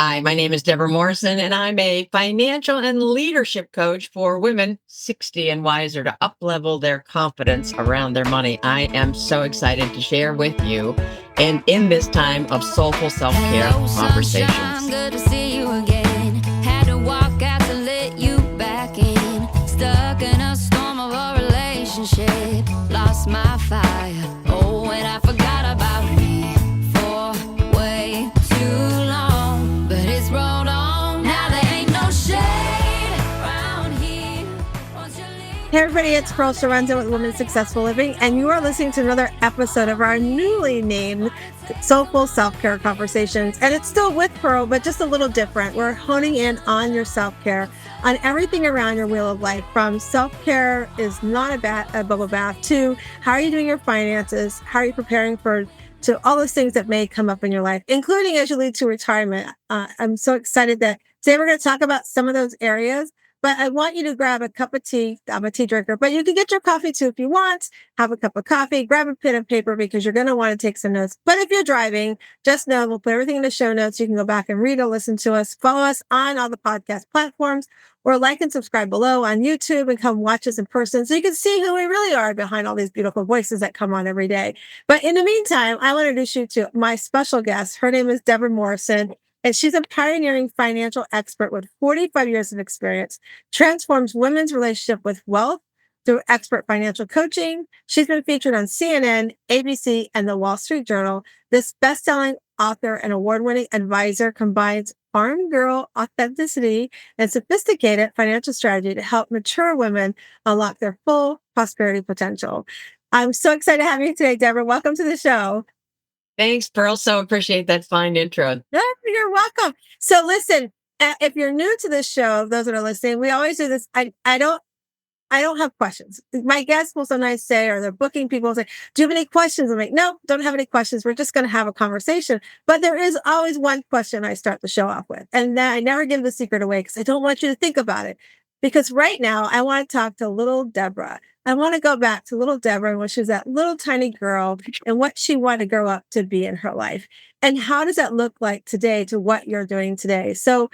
Hi, my name is Debra Morrison, and I'm a financial and leadership coach for women 60 and wiser to uplevel their confidence around their money. I am so excited to share with you and in this time of soulful self-care Hello, sunshine, conversations. good to see you again. Had to walk out to let you back in. Stuck in a storm of a relationship. Lost my fire. Oh, and I forgot about me for way too long. But it's rolled on. Now there ain't no shade around here. Won't you leave? Hey everybody, it's Pearl Sharonda with Women Successful Living, and you are listening to another episode of our newly named Soulful Selfcare Conversations. And it's still with Pearl, but just a little different. We're honing in on your self-care, on everything around your wheel of life, from self-care is not a bubble bath, to how are you doing your finances, how are you preparing to all those things that may come up in your life, including as you lead to retirement. I'm so excited that today we're going to talk about some of those areas. But I want you to grab a cup of tea. I'm a tea drinker, but you can get your coffee too if you want. Have a cup of coffee, grab a pen and paper because you're going to want to take some notes. But if you're driving, just know we'll put everything in the show notes. You can go back and read or listen to us. Follow us on all the podcast platforms or like and subscribe below on YouTube and come watch us in person so you can see who we really are behind all these beautiful voices that come on every day. But in the meantime, I want to introduce you to my special guest. Her name is Debra Morrison. And she's a pioneering financial expert with 45 years of experience, transforms women's relationship with wealth through expert financial coaching. She's been featured on CNN, ABC, and the Wall Street Journal. This best-selling author and award-winning advisor combines farm girl authenticity and sophisticated financial strategy to help mature women unlock their full prosperity potential. I'm so excited to have you today, Debra. Welcome to the show. Thanks, Pearl. So appreciate that fine intro. Yeah, you're welcome. So listen, if you're new to this show, those that are listening, we always do this. I don't have questions. My guests will sometimes say, or they're booking people say, do you have any questions? I'm like, no, don't have any questions. We're just going to have a conversation. But there is always one question I start the show off with. And then I never give the secret away because I don't want you to think about it. Because right now I want to talk to little Debra. I want to go back to little Debra when she was that little tiny girl and what she wanted to grow up to be in her life. And how does that look like today to what you're doing today? So,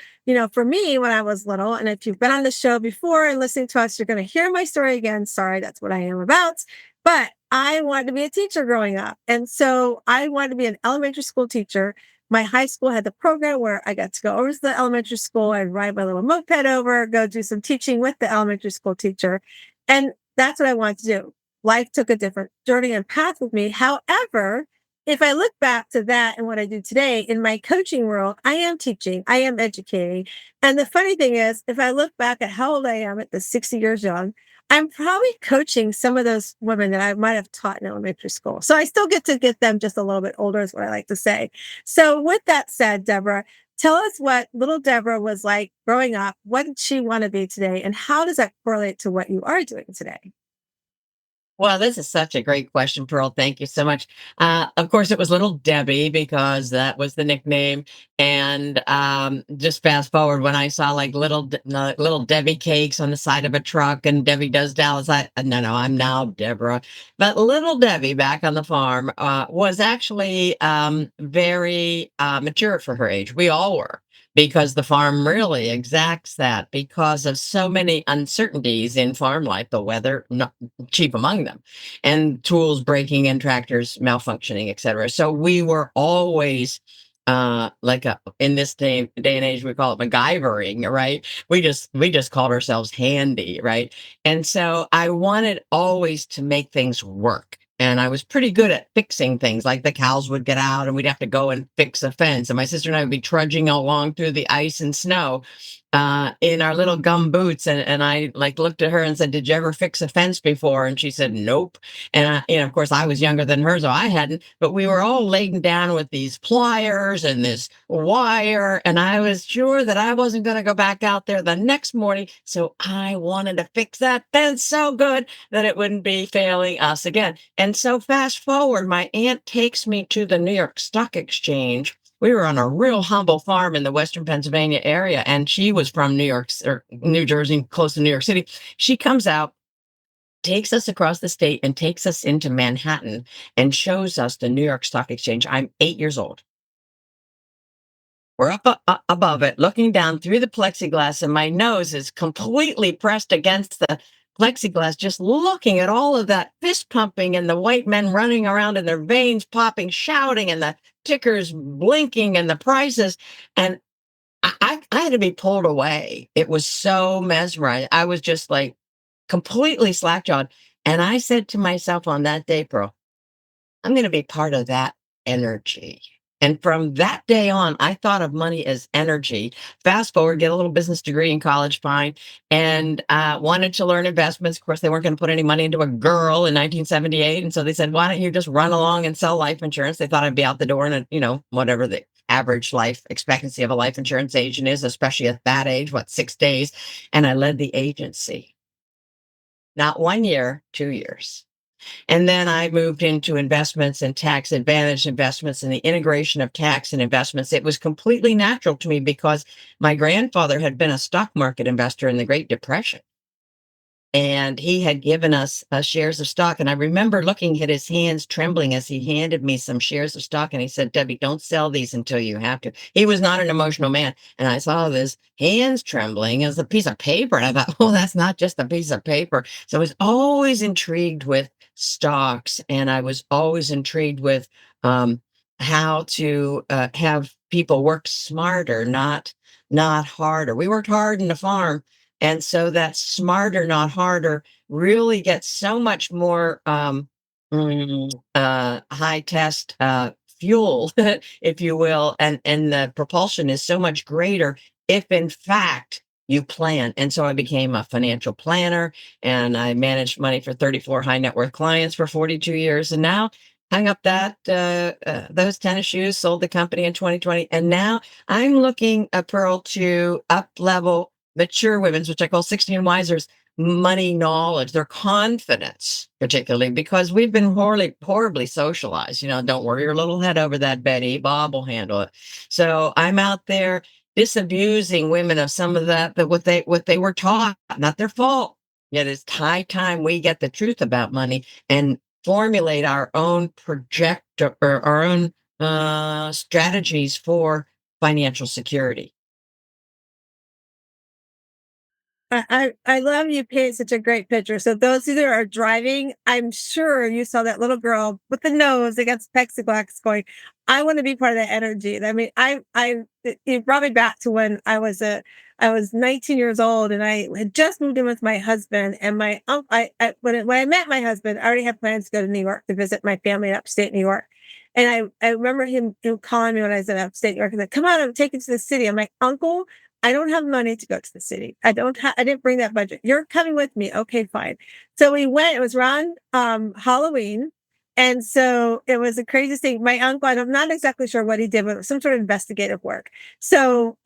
for me, when I was little, and if you've been on the show before and listening to us, you're going to hear my story again. Sorry, that's what I am about. But I wanted to be a teacher growing up. And so I wanted to be an elementary school teacher. My high school had the program where I got to go over to the elementary school and ride my little moped over, go do some teaching with the elementary school teacher. And that's what I wanted to do. Life took a different journey and path with me. However, if I look back to that and what I do today in my coaching world, I am teaching, I am educating. And the funny thing is, if I look back at how old I am at the 60 years young, I'm probably coaching some of those women that I might have taught in elementary school. So I still get to get them just a little bit older, is what I like to say. So with that said, Debra, tell us what little Debra was like growing up. What did she want to be today? And how does that correlate to what you are doing today? Well, this is such a great question, Pearl. Thank you so much. Of course, it was Little Debbie because that was the nickname. And just fast forward when I saw like little Debbie cakes on the side of a truck, and Debbie does Dallas. No, I'm now Deborah. But Little Debbie back on the farm was actually very mature for her age. We all were, because the farm really exacts that because of so many uncertainties in farm life, the weather, chief among them, and tools breaking and tractors malfunctioning, etc. So we were always in this day and age we call it MacGyvering, right? We just called ourselves handy, right? And so I wanted always to make things work. And I was pretty good at fixing things, like the cows would get out and we'd have to go and fix a fence. And my sister and I would be trudging along through the ice and snow in our little gum boots. And I like looked at her and said, did you ever fix a fence before? And she said, nope. And of course I was younger than her, so I hadn't, but we were all laden down with these pliers and this wire. And I was sure that I wasn't going to go back out there the next morning. So I wanted to fix that fence so good that it wouldn't be failing us again. And so fast forward, my aunt takes me to the New York Stock Exchange. We were on a real humble farm in the Western Pennsylvania area, and she was from New York or New Jersey, close to New York City. She comes out, takes us across the state, and takes us into Manhattan and shows us the New York Stock Exchange. I'm 8 years old. We're up above it, looking down through the plexiglass, and my nose is completely pressed against the plexiglass, just looking at all of that fist pumping and the white men running around and their veins popping, shouting, and the tickers blinking and the prices. And I had to be pulled away. It was so mesmerizing. I was just like completely slack-jawed. And I said to myself on that day, Pearl, I'm going to be part of that energy. And from that day on, I thought of money as energy. Fast forward, get a little business degree in college, fine, and wanted to learn investments. Of course, they weren't going to put any money into a girl in 1978, and so they said, "Why don't you just run along and sell life insurance?" They thought I'd be out the door in whatever the average life expectancy of a life insurance agent is, especially at that age, 6 days. And I led the agency. Not 1 year, 2 years. And then I moved into investments and tax advantage investments and the integration of tax and investments. It was completely natural to me because my grandfather had been a stock market investor in the Great Depression. And he had given us shares of stock. And I remember looking at his hands trembling as he handed me some shares of stock. And he said, "Debbie, don't sell these until you have to." He was not an emotional man. And I saw this hands trembling as a piece of paper. And I thought, oh, that's not just a piece of paper. So I was always intrigued with stocks. And I was always intrigued with how to have people work smarter, not harder. We worked hard in the farm, and so that smarter, not harder, really gets so much more high test fuel, if you will, and the propulsion is so much greater if, in fact, you plan. And so I became a financial planner, and I managed money for 34 high net worth clients for 42 years, and now hung up that those tennis shoes, sold the company in 2020, and now I'm looking, Pearl, to up level mature women's, which I call 16 wisers, money knowledge, their confidence, particularly because we've been horribly socialized. Don't worry your little head over that, Betty. Bob will handle it. So I'm out there disabusing women of some of that what they were taught, not their fault. Yet it's high time we get the truth about money and formulate our own or our own strategies for financial security. I love you paint such a great picture. So those who are driving, I'm sure you saw that little girl with the nose against plexiglass going, I want to be part of that energy. I mean, it brought me back to when I was 19 years old and I had just moved in with my husband and my uncle. When I met my husband, I already had plans to go to New York to visit my family in upstate New York. And I remember him calling me when I was in upstate New York and like, come on, I'm taking you to the city. I'm like, Uncle, I don't have money to go to the city. I didn't bring that budget. You're coming with me. Okay, fine. So we went, it was around Halloween. And so it was the craziest thing. My uncle, I'm not exactly sure what he did, but it was some sort of investigative work. So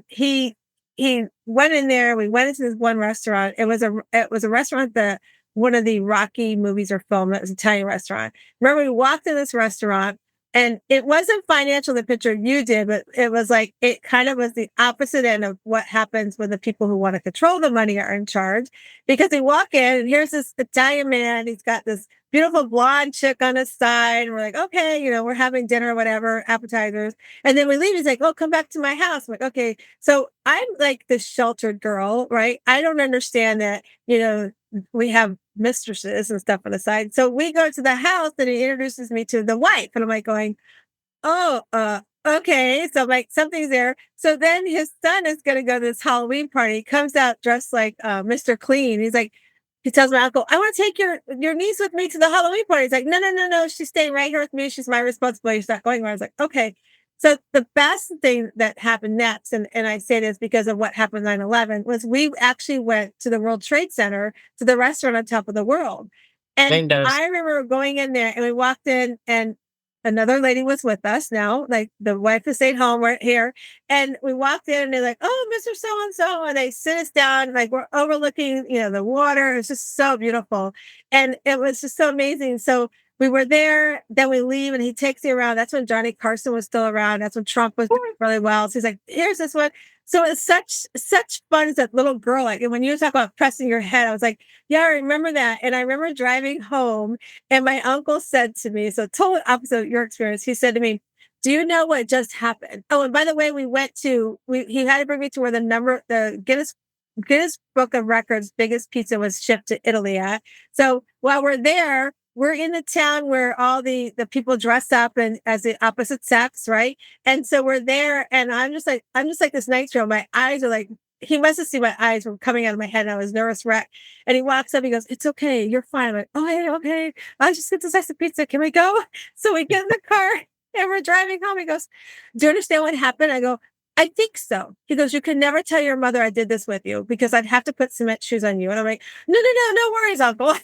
he went in there. We went into this one restaurant. It was a restaurant that one of the Rocky movies are filmed. It was an Italian restaurant. Remember, we walked in this restaurant and it wasn't financial, the picture you did, but it was like, it kind of was the opposite end of what happens when the people who want to control the money are in charge. Because we walk in and here's this Italian man. He's got this beautiful blonde chick on his side. And we're like, okay, we're having dinner, whatever, appetizers. And then we leave. He's like, oh, come back to my house. I'm like, okay. So I'm like the sheltered girl, right? I don't understand that, we have mistresses and stuff on the side. So we go to the house and he introduces me to the wife. And I'm like going, oh, okay. So I'm like, something's there. So then his son is going to go to this Halloween party. He comes out dressed like Mr. Clean. He tells my uncle, I want to take your niece with me to the Halloween party. He's like, no, no, no, no. She's staying right here with me. She's my responsibility. She's not going where. I was like, okay. So the best thing that happened next, and I say this because of what happened 9/11, was we actually went to the World Trade Center to the restaurant on top of the world. And Windows. I remember going in there and we walked in and another lady was with us now, like the wife who stayed home, we're here. And we walked in and they're like, oh, Mr. So-and-so. And they sit us down, like we're overlooking, the water. It's just so beautiful. And it was just so amazing. So we were there, then we leave and he takes me around. That's when Johnny Carson was still around. That's when Trump was doing really well. So he's like, here's this one. So it's such fun as that little girl. Like, and when you talk about pressing your head, I was like, yeah, I remember that. And I remember driving home and my uncle said to me, so total opposite of your experience. He said to me, Do you know what just happened? Oh, and by the way, he had to bring me to where the Guinness Book of Records biggest pizza was shipped to Italy at. So while we're there, we're in the town where all the people dress up and as the opposite sex, right? And so we're there, and I'm just like this night show. My eyes are like, he must have seen my eyes were coming out of my head, and I was nervous wreck. And he walks up, he goes, "It's okay, you're fine." I'm like, "Oh, yeah, okay. I just get this slice of pizza. Can we go?" So we get in the car and we're driving home. He goes, "Do you understand what happened?" I go, "I think so." He goes, "You can never tell your mother I did this with you because I'd have to put cement shoes on you." And I'm like, "No, no, no, no worries, uncle."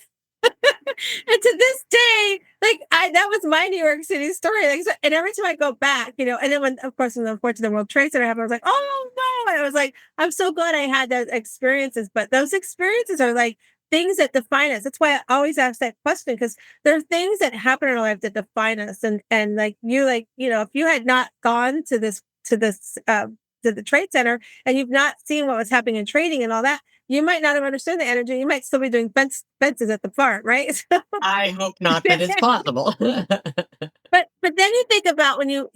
And to this day, like that was my New York City story. Like, so, and every time I go back, and then when, of course, when the unfortunate World Trade Center happened, I was like, "Oh no!" And I was like, "I'm so glad I had those experiences." But those experiences are like things that define us. That's why I always ask that question because there are things that happen in our life that define us. And if you had not gone to the trade center and you've not seen what was happening in trading and all that, you might not have understood the energy. You might still be doing fences at the farm, right? I hope not, but it's possible. But then you think about when you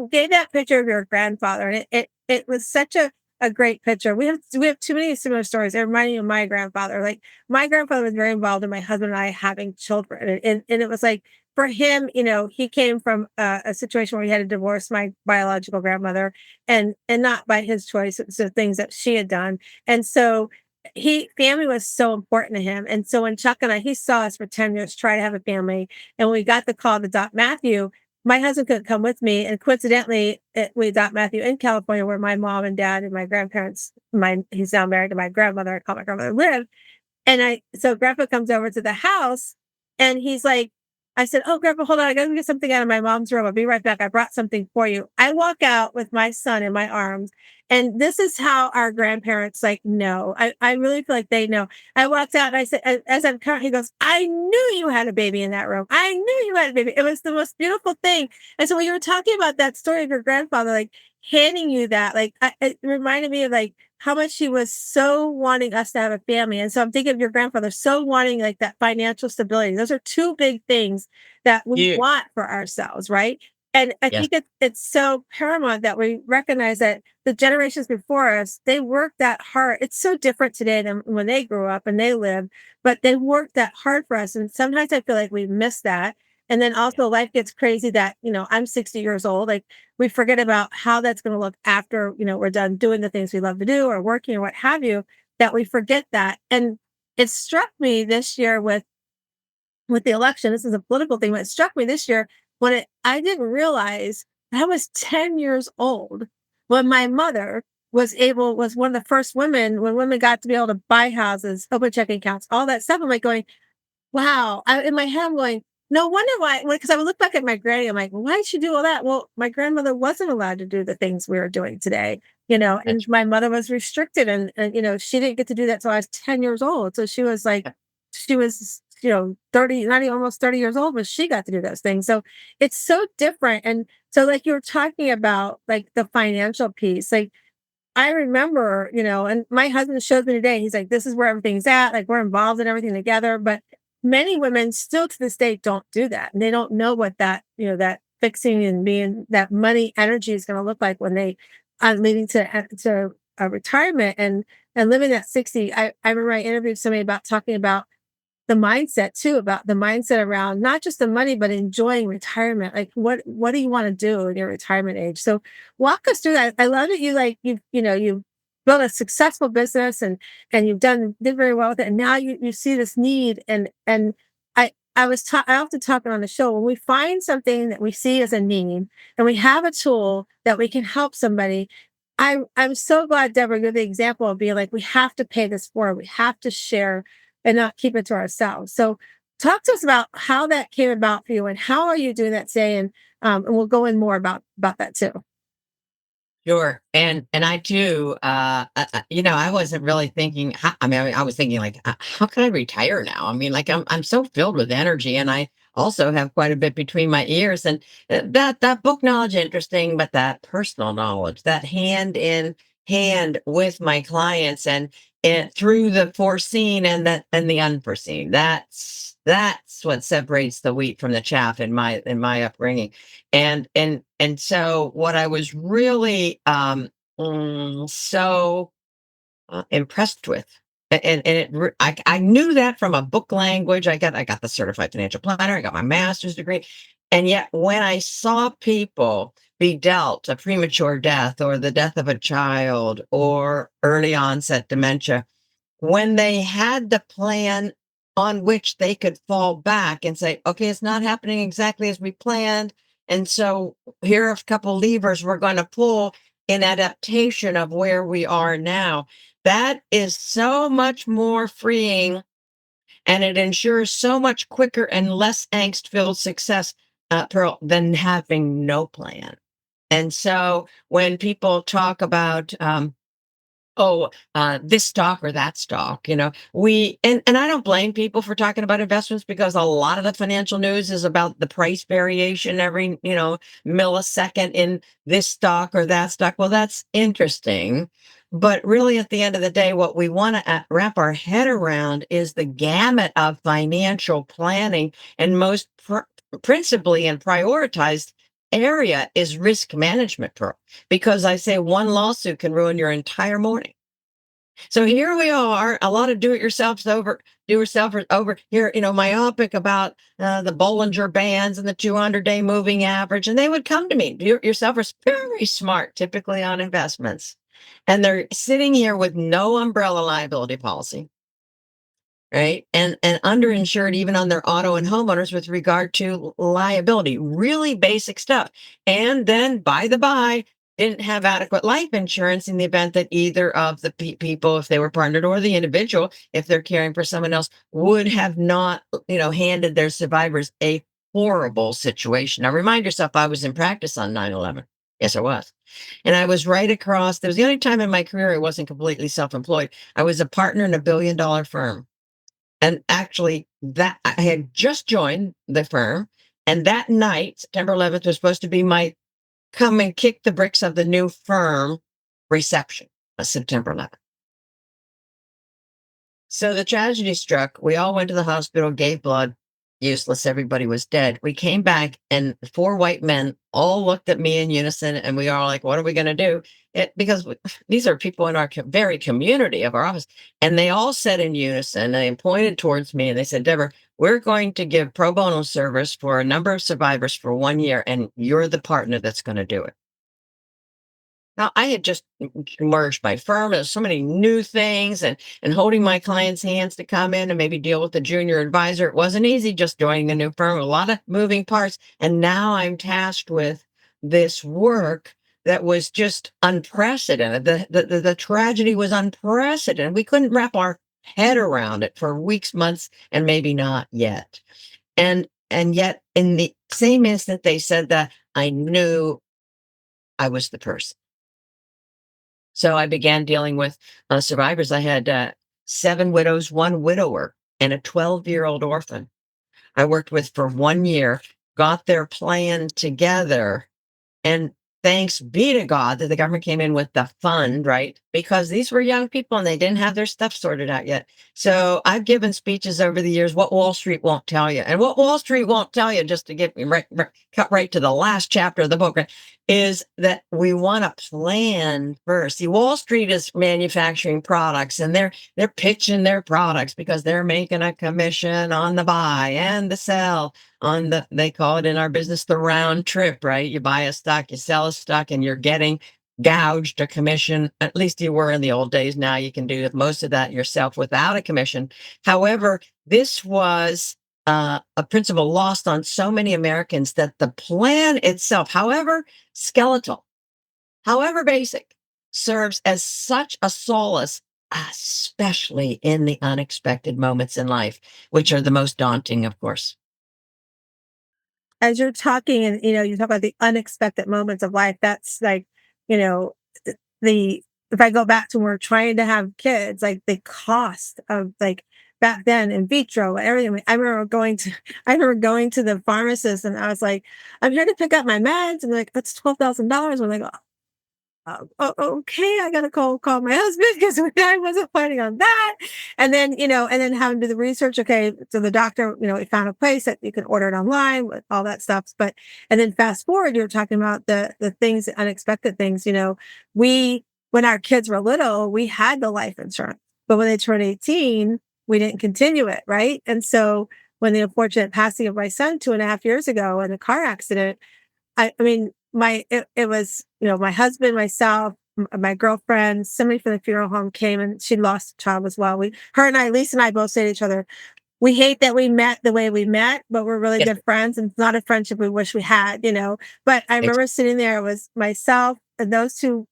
gave that picture of your grandfather, and it was such a great picture. We have too many similar stories. It reminded me of my grandfather. Like my grandfather was very involved in my husband and I having children, and it was like for him, he came from a situation where he had to divorce my biological grandmother, and not by his choice. It was the things that she had done, and so he family was so important to him. And so when Chuck and he saw us for 10 years try to have a family, and we got the call to adopt Matthew, my husband couldn't come with me. And coincidentally, we adopt Matthew in California, where my mom and dad and my grandparents, he's now married to my grandmother. I call my grandmother live. So grandpa comes over to the house and he's like, I said, "Oh, grandpa, hold on. I got to get something out of my mom's room. I'll be right back. I brought something for you." I walk out with my son in my arms. And this is how our grandparents like know. I really feel like they know. I walked out and I said, as I'm coming, he goes, "I knew you had a baby in that room. I knew you had a baby." It was the most beautiful thing. And so when you were talking about that story of your grandfather, like handing you that, like it reminded me of like how much he was so wanting us to have a family. And so I'm thinking of your grandfather so wanting like that financial stability. Those are two big things that we You want for ourselves, right? And I Yes. think it's so paramount that we recognize that the generations before us, they worked that hard. It's so different today than when they grew up and they lived, but they worked that hard for us. And sometimes I feel like we miss that. And then also life gets crazy that, I'm 60 years old. Like we forget about how that's going to look after, we're done doing the things we love to do or working or what have you, that we forget that. And it struck me this year with the election. This is a political thing, but it struck me this year I didn't realize I was 10 years old when my mother was one of the first women when women got to be able to buy houses, open checking accounts, all that stuff. I'm like going, wow. In my head, I'm going, no wonder why. Because I would look back at my granny, I'm like, "Well, why did she do all that?" Well, my grandmother wasn't allowed to do the things we are doing today, and That's my mother was restricted, and she didn't get to do that till I was 10 years old. So she was like, she was, 30, not even almost 30 years old when she got to do those things. So it's so different. And so, like you were talking about, like the financial piece, like I remember, and my husband shows me today, he's like, "This is where everything's at. Like, we're involved in everything together." But many women still to this day don't do that. And they don't know what that fixing and being that money energy is going to look like when they are leading to a retirement and living at 60. I remember I interviewed somebody about talking about the mindset too, about the mindset around not just the money, but enjoying retirement. Like what do you want to do in your retirement age? So walk us through that. I love that you've built a successful business and did very well with it. And now you see this need and I often talk on the show when we find something that we see as a need and we have a tool that we can help somebody. I'm so glad, Deborah, you're the example of being like, we have to pay this forward. We have to share and not keep it to ourselves. So talk to us about how that came about for you and how are you doing that today? And we'll go in more about that too. Sure. And I too, I wasn't really thinking, I was thinking like, how can I retire now? I mean, like I'm so filled with energy and I also have quite a bit between my ears and that book knowledge interesting, but that personal knowledge, that hand in hand with my clients through the foreseen and the unforeseen. That's what separates the wheat from the chaff in my upbringing. And so what I was really so impressed with. I knew that from a book language. I got the certified financial planner. I got my master's degree, and yet when I saw people be dealt a premature death or the death of a child or early onset dementia, when they had the plan on which they could fall back and say, okay, it's not happening exactly as we planned. And so here are a couple levers we're going to pull in adaptation of where we are now. That is so much more freeing, and it ensures so much quicker and less angst filled success, Pearl, than having no plan. And so when people talk about, oh, this stock or that stock, and I don't blame people for talking about investments because a lot of the financial news is about the price variation every, millisecond in this stock or that stock. Well, that's interesting. But really, at the end of the day, what we want to wrap our head around is the gamut of financial planning, and most principally and prioritized area is risk management, Pearl, because I say one lawsuit can ruin your entire morning. So here we are, a lot of do-it-yourselfers over here, myopic about the Bollinger Bands and the 200-day moving average. And they would come to me, do-it-yourselfers, very smart, typically on investments. And they're sitting here with no umbrella liability policy, right? And underinsured even on their auto and homeowners with regard to liability, really basic stuff. And then, by the by, didn't have adequate life insurance in the event that either of the people, if they were partnered, or the individual, if they're caring for someone else, would have not, handed their survivors a horrible situation. Now, remind yourself, I was in practice on 9/11. Yes, I was. And I was right across. There was the only time in my career I wasn't completely self-employed. I was a partner in a billion-dollar firm. And actually, that I had just joined the firm, and that night, September 11th, was supposed to be my come and kick the bricks of the new firm reception, September 11th. So the tragedy struck. We all went to the hospital, gave blood. Useless. Everybody was dead. We came back, and four white men all looked at me in unison, and we are like, "What are we going to do?" Because these are people in our very community of our office, and they all said in unison. And they pointed towards me, and they said, "Deborah, we're going to give pro bono service for a number of survivors for 1 year, and you're the partner that's going to do it." Now, I had just merged my firm. There's so many new things, and holding my clients' hands to come in and maybe deal with the junior advisor. It wasn't easy just joining a new firm, a lot of moving parts. And now I'm tasked with this work that was just unprecedented. The tragedy was unprecedented. We couldn't wrap our head around it for weeks, months, and maybe not yet. And yet, in the same instant they said that, I knew I was the person. So I began dealing with survivors. I had 7 widows, one widower, and a 12-year-old orphan. I worked with for 1 year, got their plan together, and thanks be to God that the government came in with the fund, right? Because these were young people and they didn't have their stuff sorted out yet. So I've given speeches over the years, what Wall Street won't tell you. And what Wall Street won't tell you, just to get me cut right to the last chapter of the book, right, is that we want to plan first. See, Wall Street is manufacturing products, and they're pitching their products because they're making a commission on the buy and the sell, on they call it in our business the round trip, right? You buy a stock, you sell a stock, and you're getting gouged a commission. At least you were in the old days. Now you can do most of that yourself without a commission. However, this was a principle lost on so many Americans, that the plan itself, however skeletal, however basic, serves as such a solace, especially in the unexpected moments in life, which are the most daunting, of course. As you're talking, and you talk about the unexpected moments of life, that's like, you know the if I go back to when we're trying to have kids, like the cost of, like, back then, in vitro, everything. I remember going to the pharmacist, and I was like, "I'm here to pick up my meds," and they're like, "That's $12,000." I'm like, Okay, I gotta call my husband because I wasn't planning on that. And then, and then having to do the research. Okay, so the doctor, we found a place that you can order it online with all that stuff. But and then fast forward, you're talking about the things, the unexpected things. We when our kids were little, we had the life insurance, but when they turned 18, we didn't continue it, right? And so when the unfortunate passing of my son 2.5 years ago in a car accident, I mean, it was, my husband, myself, my girlfriend, somebody from the funeral home came and she lost a child as well. Her and I, Lisa and I both say to each other, we hate that we met the way we met, but we're really Yes, good friends and it's not a friendship we wish we had. But I ex- remember sitting there, it was myself and those two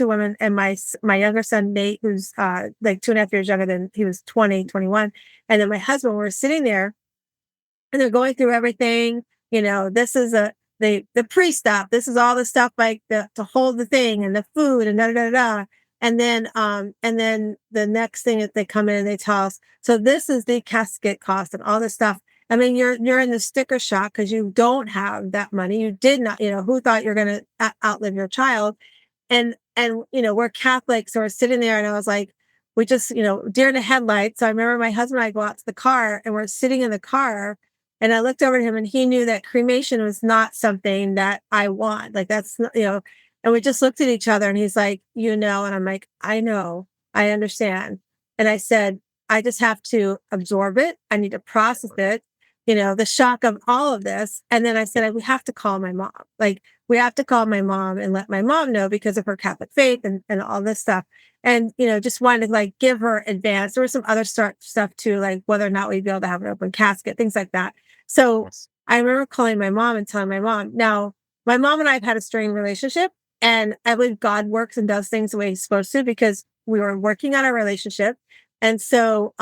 women and my younger son, Nate, who's like 2.5 years younger than he was 20, 21. And then my husband, we were sitting there and they're going through everything. This is the pre-stop. This is all the stuff like the to hold the thing and the food and da da da da. And then the next thing that they come in and they tell us, so this is the casket cost and all this stuff. I mean, you're in the sticker shock because you don't have that money. You did not, who thought you're gonna outlive your child? And we're Catholic, so we're sitting there and I was like, we just, deer in the headlights. So I remember my husband and I go out to the car and we're sitting in the car and I looked over at him and he knew that cremation was not something that I want. Like that's not, and we just looked at each other and he's like, and I'm like, I know, I understand. And I said, I just have to absorb it. I need to process it, the shock of all of this. And then I said, we have to call my mom. Like, we have to call my mom and let my mom know because of her Catholic faith and all this stuff. And, just wanted to like give her advance. There was some other stuff too, like whether or not we'd be able to have an open casket, things like that. So yes. I remember calling my mom and telling my mom. Now, my mom and I have had a strained relationship, and I believe God works and does things the way He's supposed to because we were working on our relationship. And so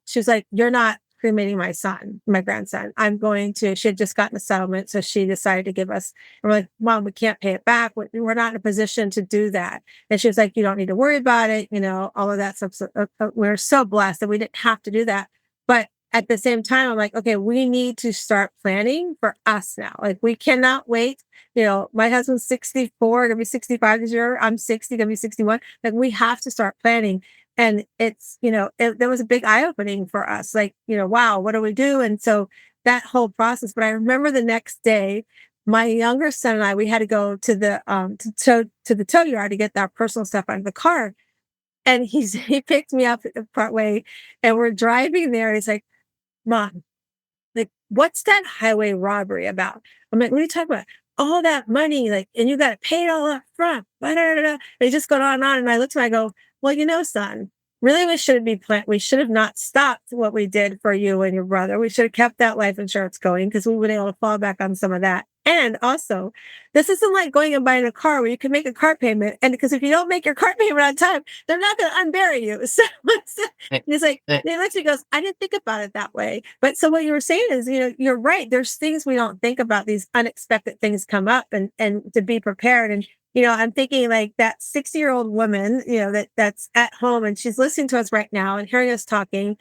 she was like, "You're not cremating my son, my grandson. I'm going to." She had just gotten a settlement, so she decided to give us. And we're like, "Mom, we can't pay it back. We're not in a position to do that." And she was like, "You don't need to worry about it. All of that stuff." So, we're so blessed that we didn't have to do that. But at the same time, I'm like, okay, we need to start planning for us now. Like, we cannot wait. My husband's 64, gonna be 65 this year. I'm 60, gonna be 61. Like, we have to start planning. And it's, there was a big eye opening for us. Like, wow, what do we do? And so that whole process. But I remember the next day, my younger son and I, we had to go to to the tow yard to get that personal stuff out of the car. And he picked me up part way and we're driving there. He's like, "Mom, like, what's that highway robbery about?" I'm like, "What are you talking about?" "All that money, like, and you got to pay it all up front. Blah, blah, blah, blah." They just go on and on. And I looked at him, I go, "Well, son, really, we should be we should have not stopped what we did for you and your brother. We should have kept that life insurance going because we would have been able to fall back on some of that. And also, this isn't like going and buying a car where you can make a car payment. And because if you don't make your car payment on time, they're not going to unbury you." So Right, he's like, right. he literally goes, "I didn't think about it that way." But so what you were saying is, you're right. There's things we don't think about. These unexpected things come up, and to be prepared. And I'm thinking like that 60-year-old woman, that's at home and she's listening to us right now and hearing us talking.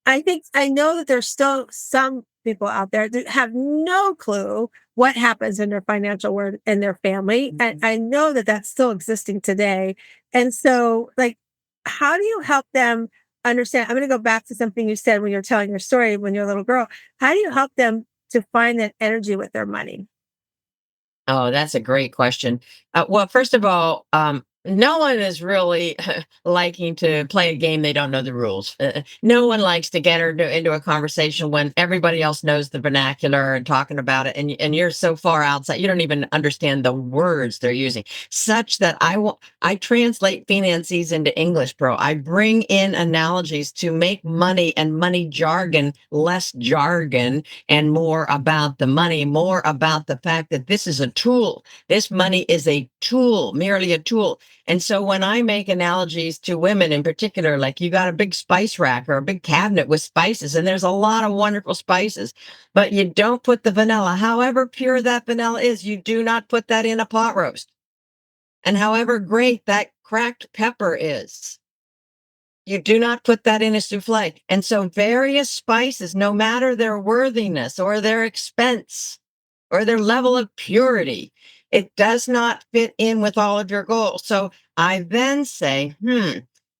I know that there's still some people out there that have no clue what happens in their financial world and their family. And I know that that's still existing today. And so, like, how do you help them understand? I'm going to go back to something you said when you're telling your story when you're a little girl. How do you help them to find that energy with their money? Oh, that's a great question. Well, first of all, no one is really liking to play a game they don't know the rules. No one likes to get into a conversation when everybody else knows the vernacular and talking about it, and you're so far outside, you don't even understand the words they're using. Such that I translate finances into English, bro. I bring in analogies to make money and money jargon less jargon and more about the money, more about the fact that this is a tool. This money is a tool, merely a tool. And so when I make analogies to women in particular, like you got a big spice rack or a big cabinet with spices, and there's a lot of wonderful spices, but you don't put the vanilla, however pure that vanilla is, you do not put that in a pot roast. And however great that cracked pepper is, you do not put that in a souffle. And so various spices, no matter their worthiness or their expense or their level of purity, It does not fit in with all of your goals. So I then say,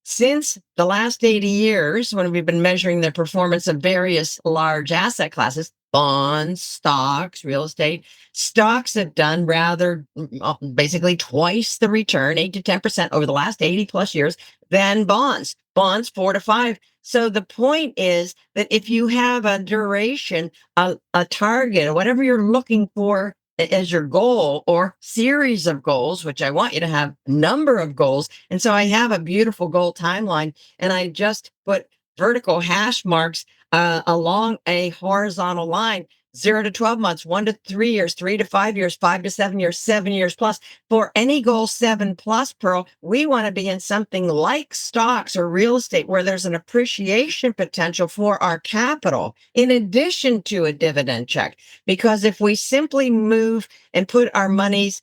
since the last 80 years, when we've been measuring the performance of various large asset classes, bonds, stocks, real estate, stocks have done rather basically twice the return, 8 to 10% over the last 80 plus years than bonds. Bonds 4 to 5. So the point is that if you have a duration, a target, or whatever you're looking for as your goal or series of goals, which I want you to have number of goals. And so I have a beautiful goal timeline, and I just put vertical hash marks along a horizontal line. 0 to 12 months, 1 to 3 years, 3 to 5 years, 5 to 7 years, 7 years plus. For any goal 7 plus, Pearl, we want to be in something like stocks or real estate where there's an appreciation potential for our capital in addition to a dividend check. Because if we simply move and put our monies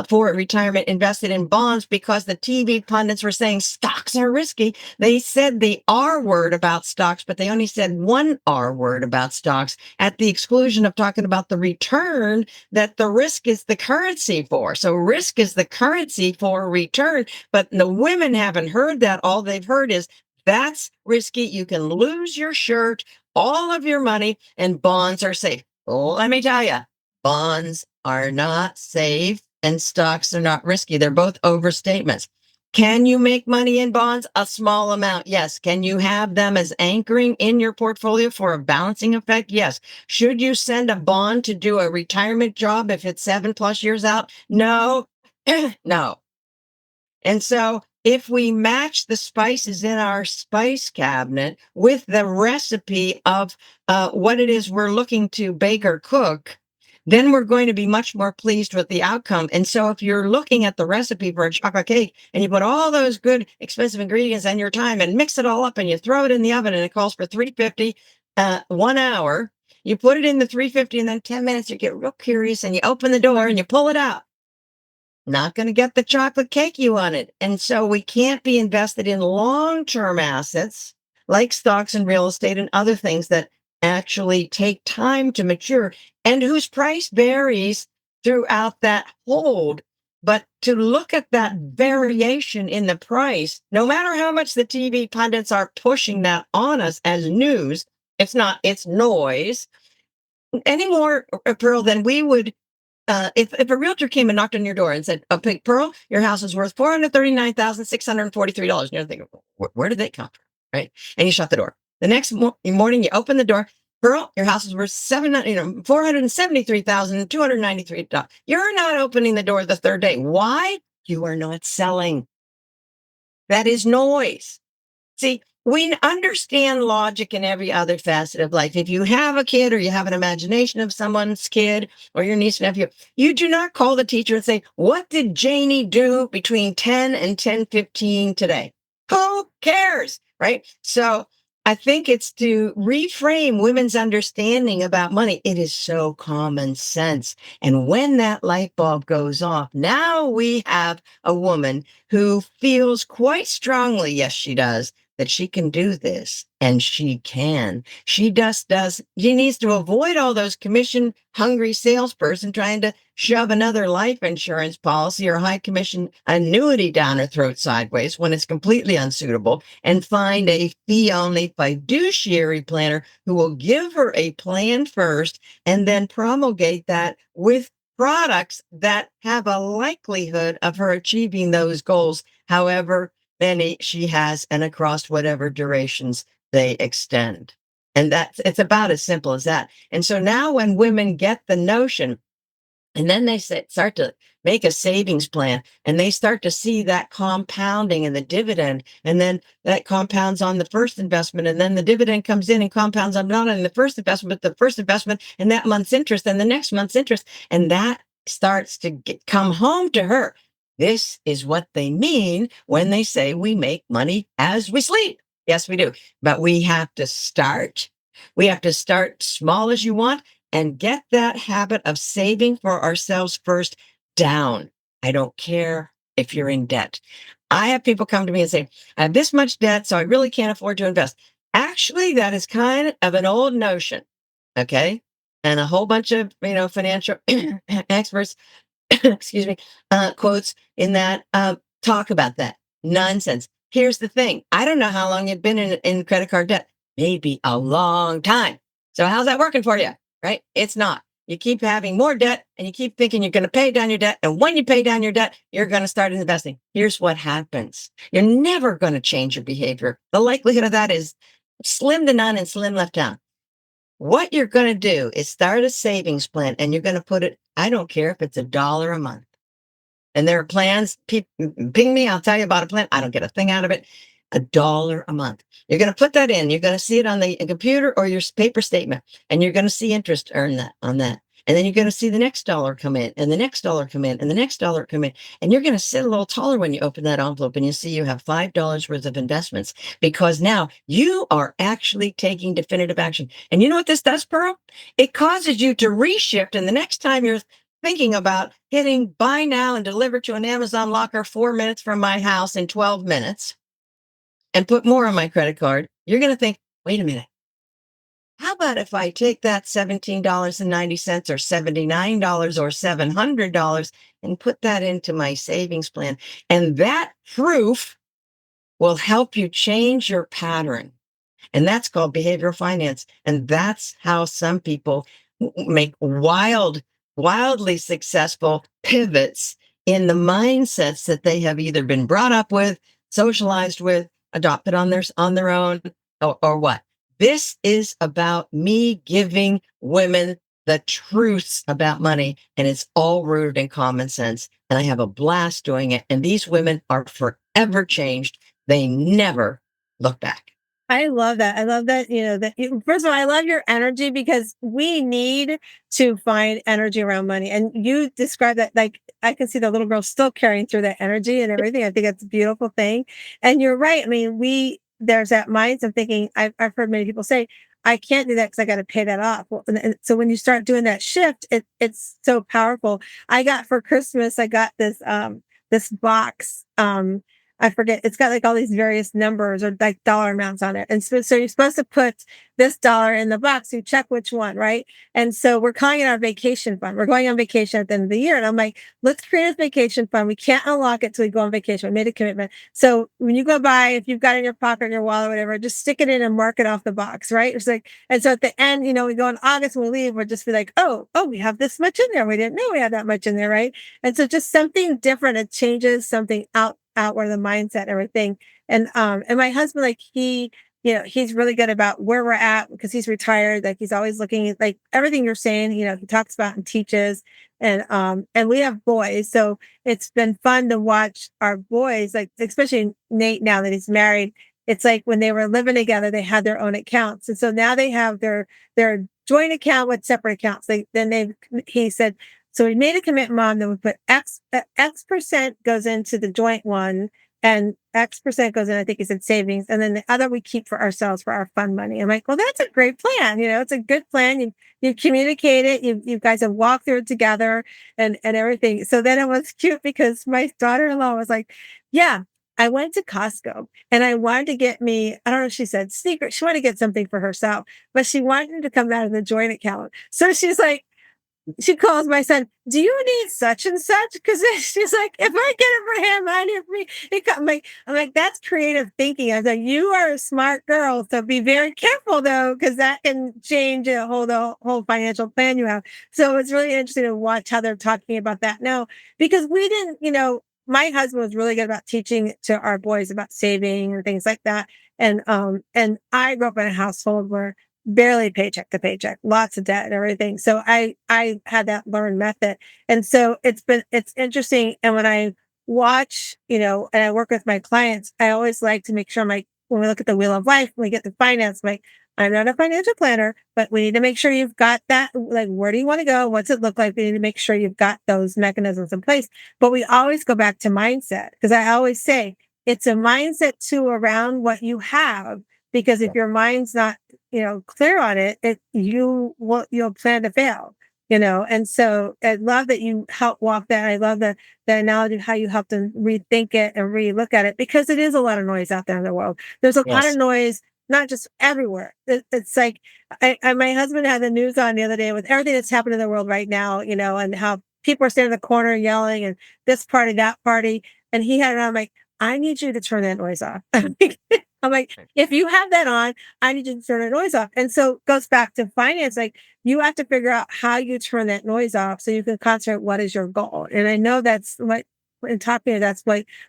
for retirement invested in bonds because the TV pundits were saying stocks are risky, they said the R word about stocks, but they only said one R word about stocks at the exclusion of talking about the return that the risk is the currency for. So risk is the currency for return, but the women haven't heard that. All they've heard is that's risky. You can lose your shirt, all of your money, and bonds are safe. Let me tell you, bonds are not safe and stocks are not risky. They're both overstatements. Can you make money in bonds? A small amount, yes. Can you have them as anchoring in your portfolio for a balancing effect? Yes. Should you send a bond to do a retirement job if it's 7 plus years out? No, no. And so if we match the spices in our spice cabinet with the recipe of what it is we're looking to bake or cook, then we're going to be much more pleased with the outcome. And so if you're looking at the recipe for a chocolate cake and you put all those good expensive ingredients and your time and mix it all up and you throw it in the oven and it calls for 350, 1 hour, you put it in the 350 and then 10 minutes, you get real curious and you open the door and you pull it out. Not going to get the chocolate cake you wanted. And so we can't be invested in long-term assets like stocks and real estate and other things that actually take time to mature and whose price varies throughout that hold. But to look at that variation in the price, no matter how much the TV pundits are pushing that on us as news, it's noise anymore, Pearl, than we would if a realtor came and knocked on your door and said, "Oh, Pink Pearl, your house is worth $439,643," you're thinking, where did they come from? Right? And you shut the door. The next morning, you open the door. Pearl, your house is worth $473,293. You're not opening the door the third day. Why? You are not selling. That is noise. See, we understand logic in every other facet of life. If you have a kid or you have an imagination of someone's kid or your niece and nephew, you do not call the teacher and say, "What did Janie do between 10 and 10:15 today?" Who cares? Right? So I think it's to reframe women's understanding about money. It is so common sense. And when that light bulb goes off, now we have a woman who feels quite strongly, yes, she does, that she can do this and she can. She just does. She needs to avoid all those commission hungry salesperson trying to shove another life insurance policy or high commission annuity down her throat sideways when it's completely unsuitable, and find a fee only fiduciary planner who will give her a plan first and then promulgate that with products that have a likelihood of her achieving those goals, however many she has and across whatever durations they extend. And it's about as simple as that. And so now when women get the notion and then they start to make a savings plan and they start to see that compounding and the dividend, and then that compounds on the first investment, and then the dividend comes in and compounds on not only the first investment, but the first investment and that month's interest and the next month's interest. And that starts to come home to her. This is what they mean when they say we make money as we sleep. Yes, we do. But we have to start. We have to start small as you want and get that habit of saving for ourselves first down. I don't care if you're in debt. I have people come to me and say, "I have this much debt, so I really can't afford to invest." Actually, that is kind of an old notion. Okay. And a whole bunch of, financial experts excuse me, quotes in that talk about that nonsense. Here's the thing. I don't know how long you've been in credit card debt. Maybe a long time. So how's that working for you? Right? It's not. You keep having more debt and you keep thinking you're going to pay down your debt. And when you pay down your debt, you're going to start investing. Here's what happens. You're never going to change your behavior. The likelihood of that is slim to none and slim left out. What you're going to do is start a savings plan and you're going to put it, I don't care if it's $1 a month. And there are plans. Ping me. I'll tell you about a plan. I don't get a thing out of it. $1 a month. You're going to put that in. You're going to see it on the computer or your paper statement, and you're going to see interest earn that on that. And then you're going to see the next dollar come in, and the next dollar come in, and the next dollar come in. And you're going to sit a little taller when you open that envelope and you see you have $5 worth of investments because now you are actually taking definitive action. And you know what this does, Pearl? It causes you to reshift. And the next time you're thinking about hitting buy now and deliver to an Amazon locker 4 minutes from my house in 12 minutes and put more on my credit card, you're going to think, wait a minute. How about if I take that $17.90 or $79 or $700 and put that into my savings plan? And that proof will help you change your pattern. And that's called behavioral finance. And that's how some people make wildly successful pivots in the mindsets that they have either been brought up with, socialized with, adopted on their own, or what. This is about me giving women the truths about money, and it's all rooted in common sense. And I have a blast doing it. And these women are forever changed. They never look back. I love that. I love that, first of all, I love your energy because we need to find energy around money. And you describe that like I can see the little girl still carrying through that energy and everything. I think that's a beautiful thing. And you're right. I mean, there's that mindset of thinking, I've heard many people say, I can't do that because I got to pay that off. Well, and so when you start doing that shift, it's so powerful. I got for Christmas, I got this box. I forget, it's got like all these various numbers or like dollar amounts on it. And so you're supposed to put this dollar in the box. You check which one, right? And so we're calling it our vacation fund. We're going on vacation at the end of the year. And I'm like, let's create a vacation fund. We can't unlock it till we go on vacation. We made a commitment. So when you go by, if you've got it in your pocket, your wallet, whatever, just stick it in and mark it off the box, right? It's like, and so at the end, we go in August when we leave, we'll just be like, oh, we have this much in there. We didn't know we had that much in there, right? And so just something different. It changes something outward the mindset and everything. And my husband, like he's really good about where we're at because he's retired. Like he's always looking at like everything you're saying, he talks about and teaches. And we have boys. So it's been fun to watch our boys, like especially Nate now that he's married. It's like when they were living together, they had their own accounts. And so now they have their joint account with separate accounts. He said, so we made a commitment, Mom, that we put X percent goes into the joint one and X percent goes in, I think he said savings. And then the other we keep for ourselves for our fund money. I'm like, well, that's a great plan. It's a good plan. You communicate it. You guys have walked through it together and everything. So then it was cute because my daughter-in-law was like, yeah, I went to Costco and I wanted to get me, I don't know if she said sneakers. She wanted to get something for herself, but she wanted to come out of the joint account. So she's like, she calls my son, do you need such and such? Because she's like, if I get it for him, I need it for me. I'm like, that's creative thinking. I was like, you are a smart girl. So be very careful though, because that can change the whole financial plan you have. So it's really interesting to watch how they're talking about that now, because we didn't, my husband was really good about teaching to our boys about saving and things like that. And I grew up in a household where barely paycheck to paycheck, lots of debt and everything. So I had that learned method. And so it's interesting. And when I watch, and I work with my clients, I always like to make sure when we look at the wheel of life, when we get to finance, I'm not a financial planner, but we need to make sure you've got that. Like, where do you want to go? What's it look like? We need to make sure you've got those mechanisms in place. But we always go back to mindset because I always say it's a mindset too around what you have. Because if your mind's not, clear on it, you'll plan to fail, And so I love that you help walk that. I love the analogy of how you help them rethink it and re-look at it because it is a lot of noise out there in the world. There's a lot of Yes. noise, not just everywhere. It's like my husband had the news on the other day with everything that's happening in the world right now, and how people are standing in the corner yelling and this party, that party. And he had it on. I'm like, I need you to turn that noise off. I'm like, if you have that on, I need you to turn the noise off. And so it goes back to finance. Like you have to figure out how you turn that noise off so you can concentrate what is your goal. And I know that's what in talking, that's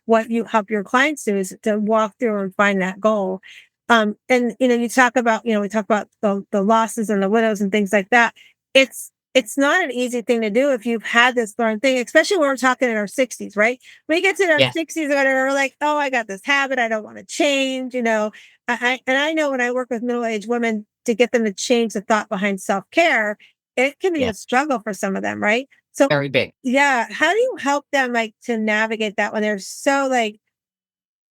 what you help your clients do is to walk through and find that goal. And you talk about, we talk about the losses and the widows and things like that. It's not an easy thing to do if you've had this learned thing, especially when we're talking in our 60s, right? We get to our Yes. 60s or whatever, we're like, oh, I got this habit, I don't want to change, and I know when I work with middle-aged women to get them to change the thought behind self-care, it can be a Yes. struggle for some of them, right? So Very big. yeah, how do you help them like to navigate that when they're so like,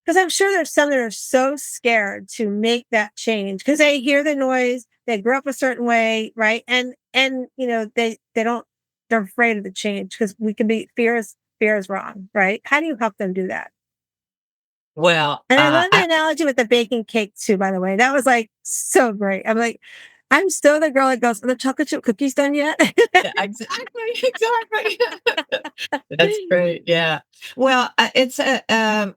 because I'm sure there's some that are so scared to make that change because they hear the noise, they grew up a certain way, right? And they don't, they're afraid of the change because we can be fear is wrong, right? How do you help them do that? Well, And I love the analogy with the baking cake too, by the way. That was like so great. I'm like, I'm still the girl that goes, are the chocolate chip cookies done yet? yeah, exactly, exactly. That's great. Yeah. Well, it's a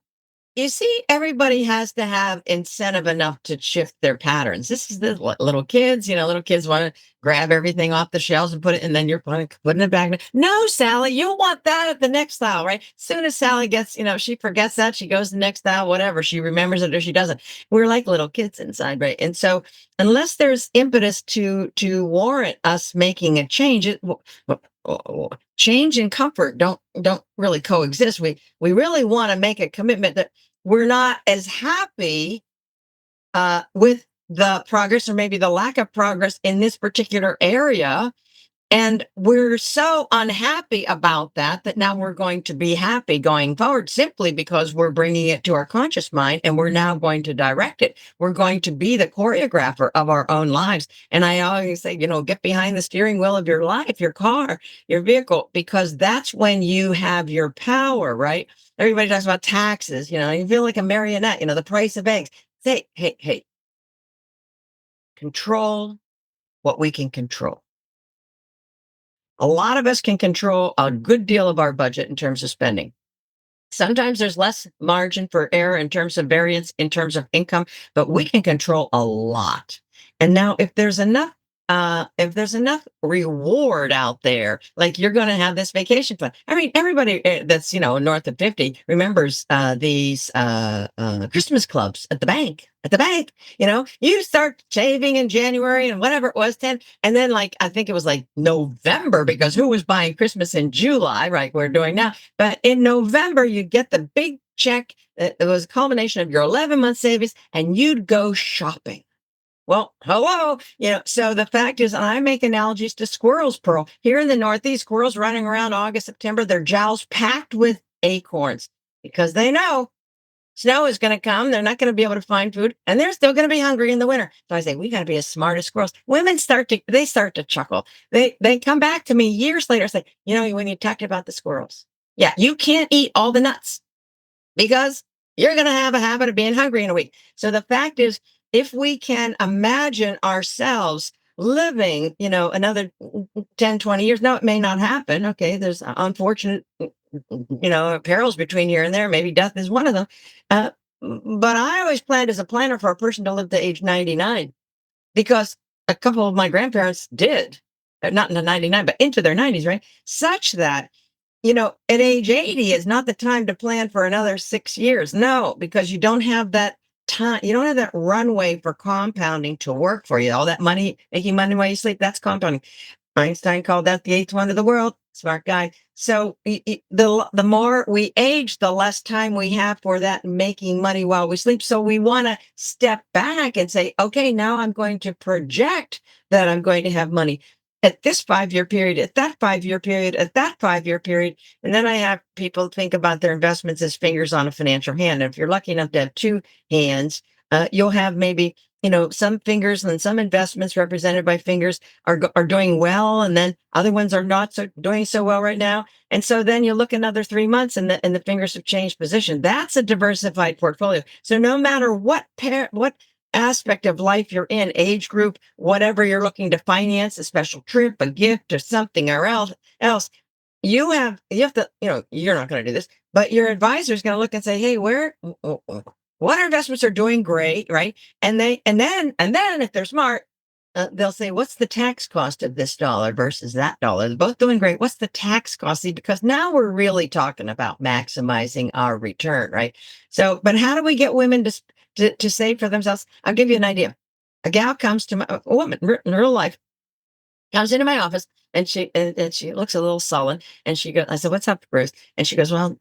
you see, everybody has to have incentive enough to shift their patterns. This is the little kids, little kids want to grab everything off the shelves and put it, and then you're putting it back. No, Sally, you want that at the next aisle, right? Soon as Sally gets, she forgets that, she goes to the next aisle, whatever. She remembers it or she doesn't. We're like little kids inside, right? And so unless there's impetus to warrant us making a change, change and comfort don't really coexist. We really want to make a commitment that we're not as happy with the progress or maybe the lack of progress in this particular area. And we're so unhappy about that now we're going to be happy going forward simply because we're bringing it to our conscious mind and we're now going to direct it. We're going to be the choreographer of our own lives. And I always say, get behind the steering wheel of your life, your car, your vehicle, because that's when you have your power, right? Everybody talks about taxes, you feel like a marionette, the price of eggs. Say, hey, control what we can control. A lot of us can control a good deal of our budget in terms of spending. Sometimes there's less margin for error in terms of variance, in terms of income, but we can control a lot. And now if there's enough reward out there, like you're going to have this vacation fund. I mean, everybody that's, north of 50 remembers these Christmas clubs at the bank. At the bank, you start saving in January and whatever it was, 10. And then I think it was like November, because who was buying Christmas in July, right? We're doing now. But in November, you'd get the big check. It was a culmination of your 11-month savings and you'd go shopping. Well, hello. So the fact is, I make analogies to squirrels, Pearl. Here in the Northeast, squirrels running around August, September, their jowls packed with acorns because they know snow is going to come. They're not going to be able to find food and they're still going to be hungry in the winter. So I say, we got to be as smart as squirrels. Women start to chuckle. They come back to me years later, say, when you talked about the squirrels. Yeah, you can't eat all the nuts because you're going to have a habit of being hungry in a week. So the fact is, if we can imagine ourselves living, another 10, 20 years, now it may not happen. Okay. There's unfortunate, perils between here and there. Maybe death is one of them. But I always planned as a planner for a person to live to age 99 because a couple of my grandparents did, not in the 99, but into their 90s, right? Such that at age 80 is not the time to plan for another 6 years. No, because you don't have that time. You don't have that runway for compounding to work for you. All that money, making money while you sleep, that's compounding. Einstein called that the eighth wonder of the world. Smart guy. So the more we age, the less time we have for that making money while we sleep. So we want to step back and say, okay, now I'm going to project that I'm going to have money at this 5-year period, at that 5-year period, at that 5-year period. And then I have people think about their investments as fingers on a financial hand. And if you're lucky enough to have two hands, you'll have maybe, some fingers and some investments represented by fingers are doing well. And then other ones are not doing so well right now. And so then you look another 3 months and the fingers have changed position. That's a diversified portfolio. So no matter what aspect of life you're in, age group, whatever you're looking to finance, a special trip, a gift or something or else, you have to, you're not going to do this, but your advisor is going to look and say, hey, what our investments are doing great, right? And then if they're smart, they'll say, what's the tax cost of this dollar versus that dollar? They're both doing great. What's the tax cost? See, because now we're really talking about maximizing our return, right? So, but how do we get women to save for themselves? I'll give you an idea. A gal comes to a woman in real life, comes into my office, and she looks a little sullen, and she goes, I said, what's up, Bruce? And she goes, well,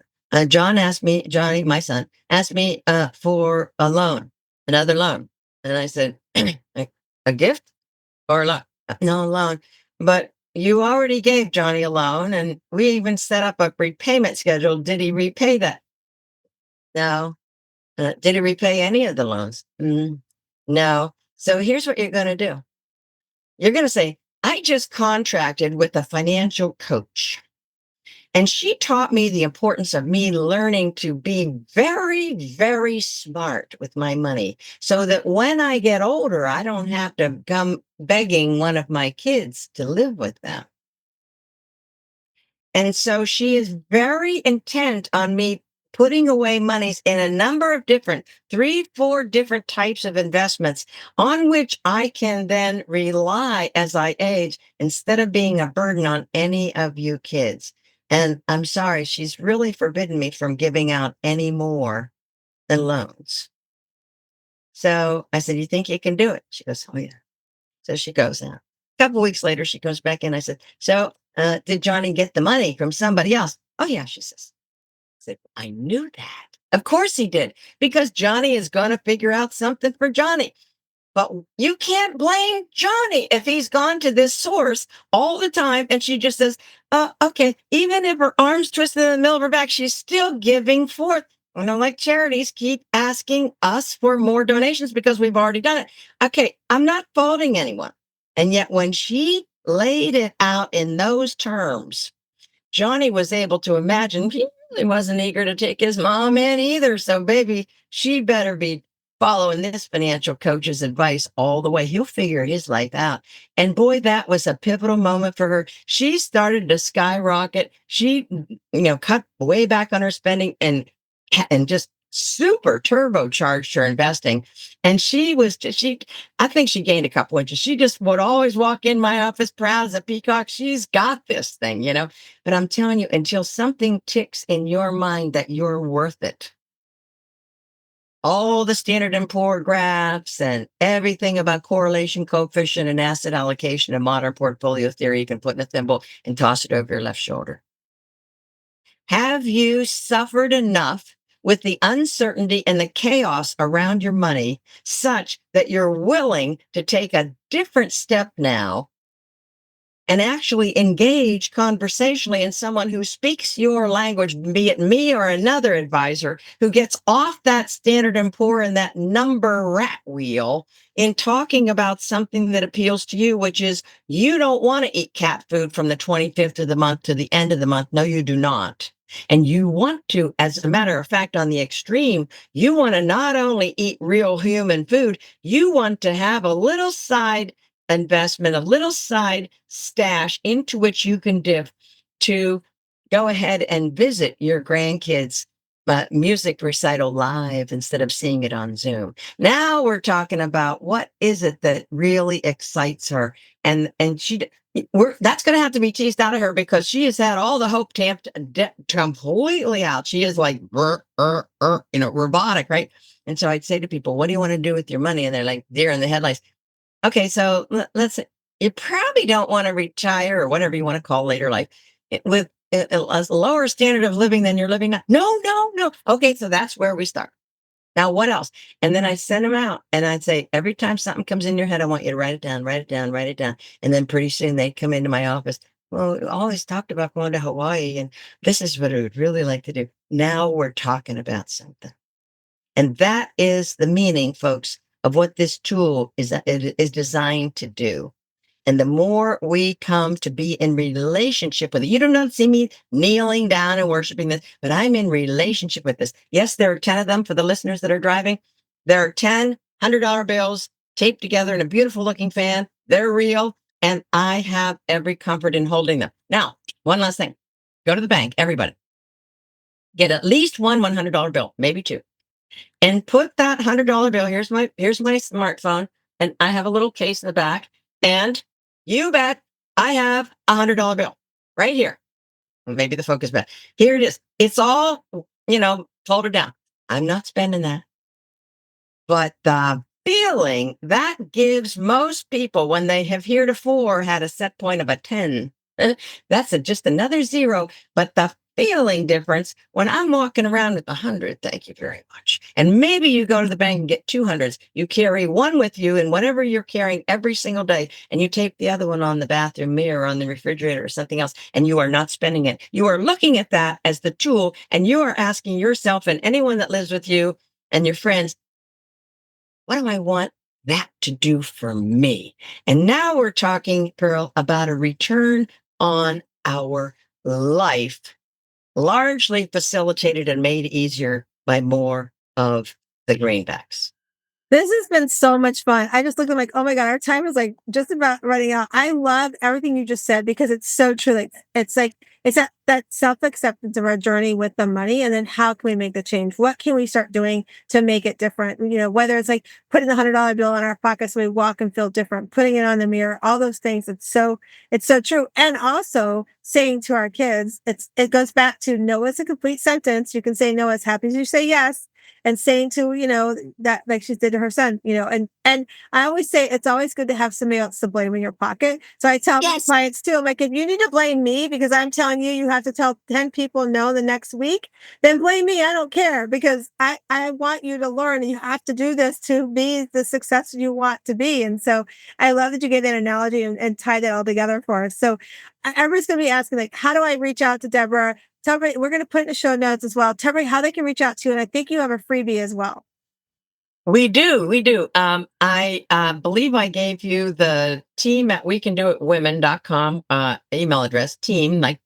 Johnny, my son, asked me for a loan, another loan. And I said, a gift or a loan? No, a loan. But you already gave Johnny a loan, and we even set up a repayment schedule. Did he repay that? No. Did he repay any of the loans? No. So here's what you're going to do. You're going to say, I just contracted with a financial coach, and she taught me the importance of me learning to be very, very smart with my money so that when I get older, I don't have to come begging one of my kids to live with them. And so she is very intent on me putting away monies in a number of different, 3, 4 different types of investments on which I can then rely as I age instead of being a burden on any of you kids. And I'm sorry, she's really forbidden me from giving out any more than loans. So I said, you think you can do it? She goes, oh, yeah. So she goes out. A couple weeks later, she comes back in. I said, so did Johnny get the money from somebody else? Oh, yeah, she says. I said, I knew that. Of course he did, because Johnny is going to figure out something for Johnny. But you can't blame Johnny if he's gone to this source all the time. And she just says, okay, even if her arm's twisted in the middle of her back, she's still giving forth. Like charities keep asking us for more donations because we've already done it. Okay, I'm not faulting anyone. And yet when she laid it out in those terms, Johnny was able to imagine he really wasn't eager to take his mom in either. So, baby, she better be following this financial coach's advice all the way. He'll figure his life out. And boy, that was a pivotal moment for her. She started to skyrocket. She, cut way back on her spending and just super turbocharged her investing. And I think she gained a couple inches. She just would always walk in my office proud as a peacock. She's got this thing. But I'm telling you, until something ticks in your mind that you're worth it, all the Standard and Poor graphs and everything about correlation coefficient and asset allocation and modern portfolio theory, you can put in a thimble and toss it over your left shoulder. Have you suffered enough with the uncertainty and the chaos around your money such that you're willing to take a different step now and actually engage conversationally in someone who speaks your language, be it me or another advisor who gets off that Standard and Poor and that number rat wheel in talking about something that appeals to you, which is you don't want to eat cat food from the 25th of the month to the end of the month. No, you do not. And you want to, as a matter of fact, on the extreme, you want to not only eat real human food, you want to have a little side investment, a little side stash into which you can dip to go ahead and visit your grandkids' music recital live instead of seeing it on Zoom. Now we're talking about what is it that really excites her, and that's going to have to be teased out of her because she has had all the hope tamped completely out. She is like robotic, right? And so I'd say to people, "What do you want to do with your money?" And they're like deer in the headlights. Okay, so let's say you probably don't want to retire or whatever you want to call later life with a lower standard of living than you're living now. No, no, no. Okay, so that's where we start. Now, what else? And then I send them out and I'd say, every time something comes in your head, I want you to write it down, write it down, write it down. And then pretty soon they'd come into my office. Well, we always talked about going to Hawaii, and this is what I would really like to do. Now we're talking about something. And that is the meaning, folks, of what this tool is designed to do. And the more we come to be in relationship with it, you do not see me kneeling down and worshiping this, but I'm in relationship with this. Yes, there are 10 of them for the listeners that are driving. There are 10 $100 bills taped together in a beautiful looking fan. They're real. And I have every comfort in holding them. Now, one last thing. Go to the bank, everybody. Get at least one $100 bill, maybe two, and put that $100 bill. Here's my smartphone, and I have a little case in the back, and you bet I have $100 bill right here. Maybe the focus bad. Here it is. It's all, folded down. I'm not spending that. But the feeling that gives most people when they have heretofore had a set point of a 10, that's just another zero. But the feeling difference when I'm walking around with 100, thank you very much. And maybe you go to the bank and get 200s. You carry one with you and whatever you're carrying every single day, and you tape the other one on the bathroom mirror, on the refrigerator, or something else, and you are not spending it. You are looking at that as the tool, and you are asking yourself and anyone that lives with you and your friends, what do I want that to do for me? And now we're talking, Pearl, about a return on our life, largely facilitated and made easier by more of the greenbacks. This has been so much fun. I just looked at like, oh my God, our time is like just about running out. I love everything you just said because it's so true. Like it's that self-acceptance of our journey with the money. And then how can we make the change? What can we start doing to make it different? Whether it's like putting the $100 bill in our pocket so we walk and feel different, putting it on the mirror, all those things. It's so true. And also saying to our kids, it goes back to no is a complete sentence. You can say no as happy as you say yes, and saying to, that like she did to her son, and I always say it's always good to have somebody else to blame in your pocket. So I tell my Yes. clients too, I'm like, if you need to blame me because I'm telling you, you have to tell 10 people no the next week, then blame me. I don't care because I want you to learn and you have to do this to be the success you want to be. And so I love that you gave that analogy and tied that all together for us. So everyone's going to be asking like, how do I reach out to Debra? Tell everybody, we're going to put in the show notes as well. Tell everybody how they can reach out to you. And I think you have a freebie as well. We do. We do. I believe I gave you the team at wecandoitwomen.com email address, team, like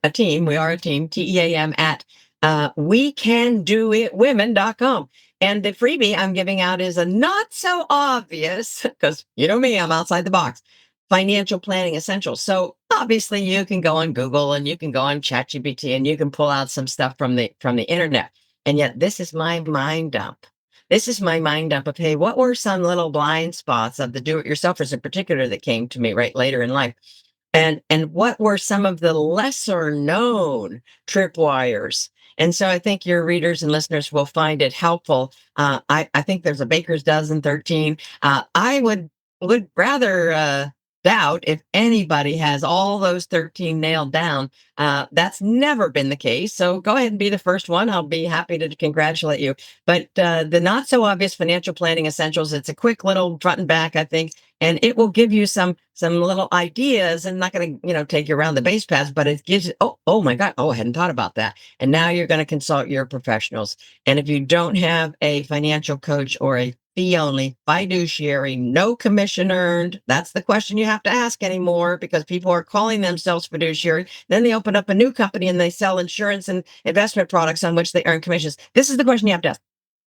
a team. We are a team, TEAM at wecandoitwomen.com. And the freebie I'm giving out is a not so obvious, because you know me, I'm outside the box, financial planning essentials. So obviously you can go on Google and you can go on ChatGPT and you can pull out some stuff from the internet. And yet this is my mind dump. This is my mind dump of, hey, what were some little blind spots of the do-it-yourselfers in particular that came to me right later in life? And what were some of the lesser known tripwires? And so I think your readers and listeners will find it helpful. I think there's a baker's dozen, 13. I would rather doubt if anybody has all those 13 nailed down. That's never been the case. So go ahead and be the first one. I'll be happy to congratulate you. But the not so obvious financial planning essentials, it's a quick little front and back, I think, and it will give you some little ideas, and not going to take you around the base paths, but it gives you, oh my God, I hadn't thought about that. And now you're going to consult your professionals. And if you don't have a financial coach or a fee only fiduciary, no commission earned, that's the question you have to ask anymore, because people are calling themselves fiduciary, then they open up a new company and they sell insurance and investment products on which they earn commissions. This is the question you have to ask.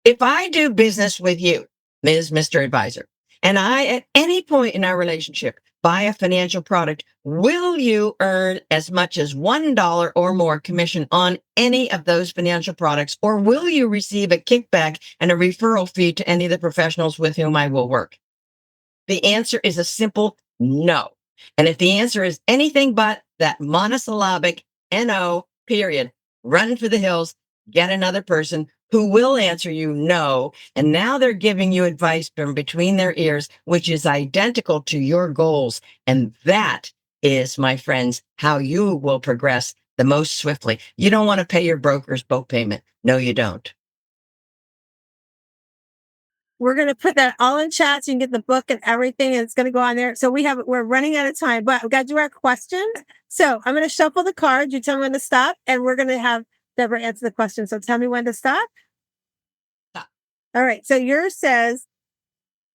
If I do business with you, Mr. Advisor, and I, at any point in our relationship, buy a financial product, will you earn as much as $1 or more commission on any of those financial products? Or will you receive a kickback and a referral fee to any of the professionals with whom I will work? The answer is a simple no. And if the answer is anything but that monosyllabic no, period, run for the hills, get another person who will answer you no. And now they're giving you advice from between their ears, which is identical to your goals. And that is, my friends, how you will progress the most swiftly. You don't want to pay your broker's boat payment. No, you don't. We're going to put that all in chat so you can get the book and everything. And it's going to go on there. So we're running out of time, but we've got to do our question. So I'm going to shuffle the cards. You tell me when to stop, and we're going to have Debra answer the question. So tell me when to stop. Stop. All right. So yours says,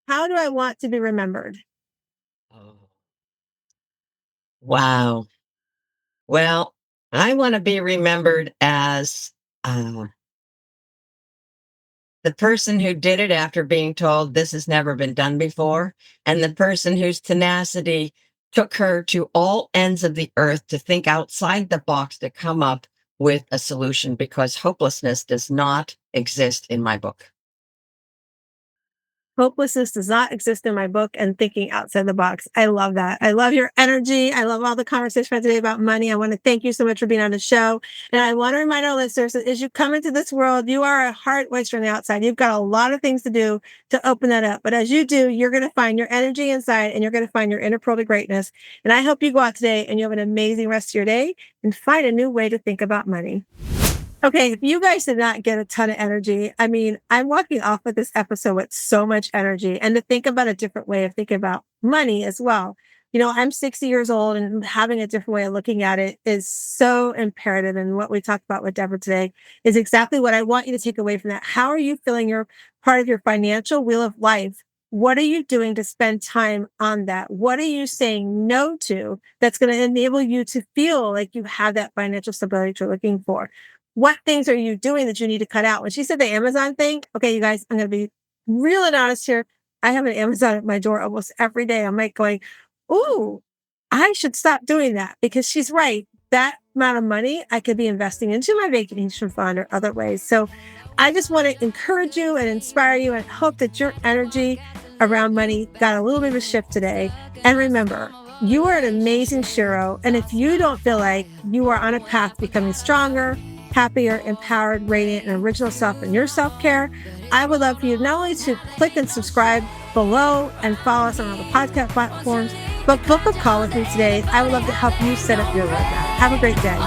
how do I want to be remembered? Oh, wow. Well, I want to be remembered as the person who did it after being told this has never been done before, and the person whose tenacity took her to all ends of the earth to think outside the box to come up with a solution because hopelessness does not exist in my book. Hopelessness does not exist in my book and thinking outside the box. I love that. I love your energy. I love all the conversation today about money. I want to thank you so much for being on the show. And I want to remind our listeners that as you come into this world, you are a heart oyster on the outside. You've got a lot of things to do to open that up. But as you do, you're going to find your energy inside and you're going to find your inner pearl to greatness. And I hope you go out today and you have an amazing rest of your day and find a new way to think about money. Okay, if you guys did not get a ton of energy, I mean, I'm walking off of this episode with so much energy and to think about a different way of thinking about money as well. I'm 60 years old and having a different way of looking at it is so imperative. And what we talked about with Debra today is exactly what I want you to take away from that. How are you feeling you're part of your financial wheel of life? What are you doing to spend time on that? What are you saying no to that's going to enable you to feel like you have that financial stability you're looking for? What things are you doing that you need to cut out? When she said the Amazon thing, okay, you guys, I'm going to be real and honest here. I have an Amazon at my door almost every day. I'm like going, ooh, I should stop doing that because she's right. That amount of money I could be investing into my vacation fund or other ways. So I just want to encourage you and inspire you and hope that your energy around money got a little bit of a shift today. And remember, you are an amazing Shiro. And if you don't feel like you are on a path to becoming stronger, happier, empowered, radiant, and original self in your self-care, I would love for you not only to click and subscribe below and follow us on all the podcast platforms, but book a call with me today. I would love to help you set up your roadmap. Have a great day.